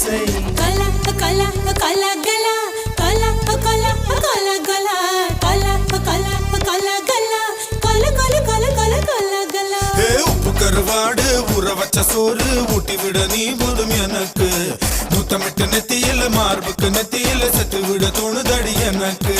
கலா கலா கலா கலா கலா கலா கலா கலா கலா கலா கலா கலா கல கல கல கல கலா கலா உப்பு கருவாடு ஊற வச்ச சோறு ஊட்டி விட நீ போதும் எனக்கு முத்தமிட்டு நெத்தியில மார்புக்கு நெத்தியில சத்து விட தோணுதடி எனக்கு